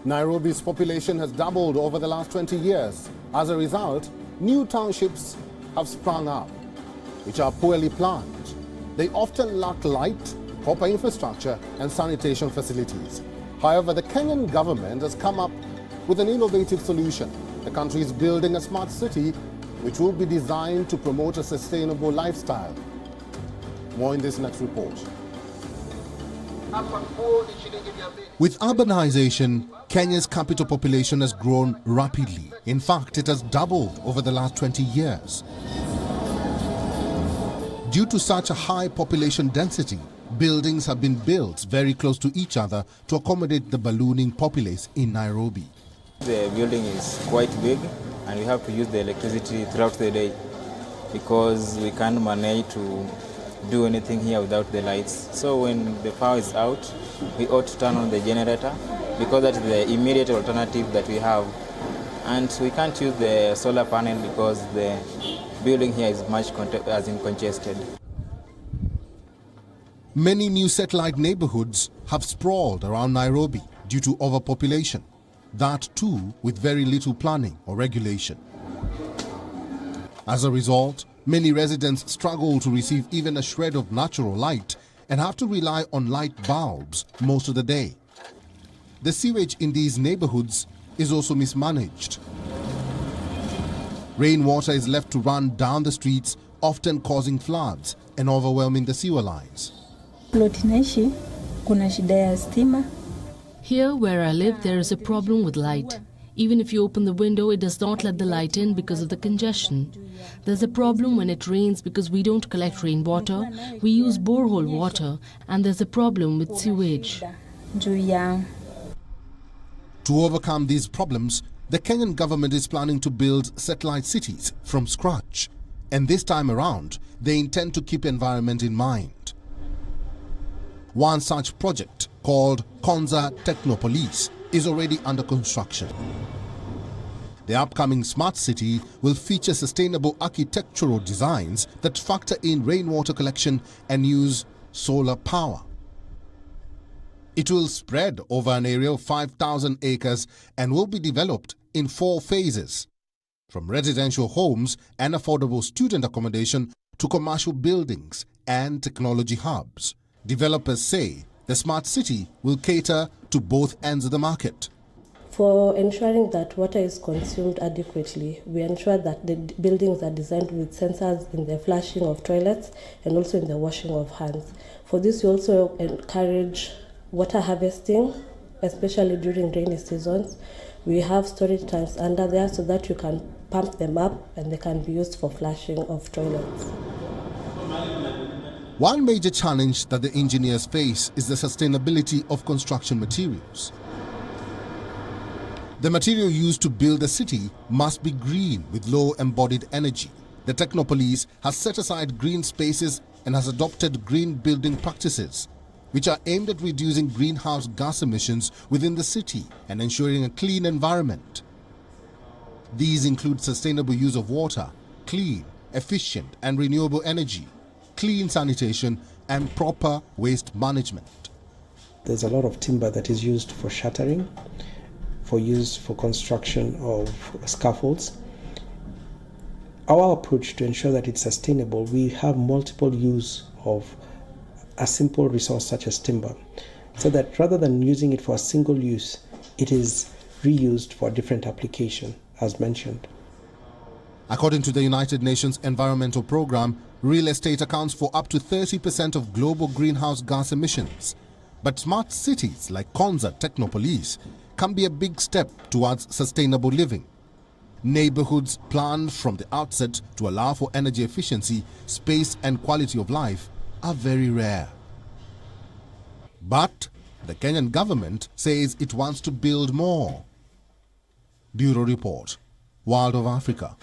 Nairobi's population has doubled over the last 20 years. As a result, new townships have sprung up, which are poorly planned. They often lack light, proper infrastructure and sanitation facilities. However, the Kenyan government has come up with an innovative solution. The country is building a smart city which will be designed to promote a sustainable lifestyle. More in this next report. With urbanization, Kenya's capital population has grown rapidly. In fact, it has doubled over the last 20 years. Due to such a high population density, buildings have been built very close to each other to accommodate the ballooning populace in Nairobi. The building is quite big and we have to use the electricity throughout the day because we can't manage to do anything here without the lights. So when the power is out, we ought to turn on the generator because that's the immediate alternative that we have. And we can't use the solar panel because the building here is much congested. Many new satellite neighborhoods have sprawled around Nairobi due to overpopulation. That too with very little planning or regulation. As a result, many residents struggle to receive even a shred of natural light and have to rely on light bulbs most of the day. The sewage in these neighborhoods is also mismanaged. Rainwater is left to run down the streets, often causing floods and overwhelming the sewer lines. Here where I live, there is a problem with light. Even if you open the window, it does not let the light in because of the congestion. There's a problem when it rains because we don't collect rainwater, we use borehole water, and there's a problem with sewage. To overcome these problems, the Kenyan government is planning to build satellite cities from scratch. And this time around, they intend to keep environment in mind. One such project, called Konza Technopolis, is already under construction. The upcoming smart city will feature sustainable architectural designs that factor in rainwater collection and use solar power. It will spread over an area of 5,000 acres and will be developed in 4 phases, from residential homes and affordable student accommodation to commercial buildings and technology hubs. Developers say the smart city will cater to both ends of the market. For ensuring that water is consumed adequately, we ensure that the buildings are designed with sensors in the flushing of toilets and also in the washing of hands. For this, we also encourage water harvesting, especially during rainy seasons. We have storage tanks under there so that you can pump them up and they can be used for flushing of toilets. One major challenge that the engineers face is the sustainability of construction materials. The material used to build the city must be green with low embodied energy. The Technopolis has set aside green spaces and has adopted green building practices, which are aimed at reducing greenhouse gas emissions within the city and ensuring a clean environment. These include sustainable use of water, clean, efficient and renewable energy, clean sanitation and proper waste management. There's a lot of timber that is used for shuttering, for use for construction of scaffolds. Our approach to ensure that it's sustainable, we have multiple use of a simple resource such as timber, so that rather than using it for a single use, it is reused for a different application, as mentioned. According to the United Nations Environmental Programme, real estate accounts for up to 30% of global greenhouse gas emissions. But smart cities like Konza Technopolis can be a big step towards sustainable living. Neighborhoods planned from the outset to allow for energy efficiency, space and quality of life are very rare. But the Kenyan government says it wants to build more. Bureau Report, World of Africa.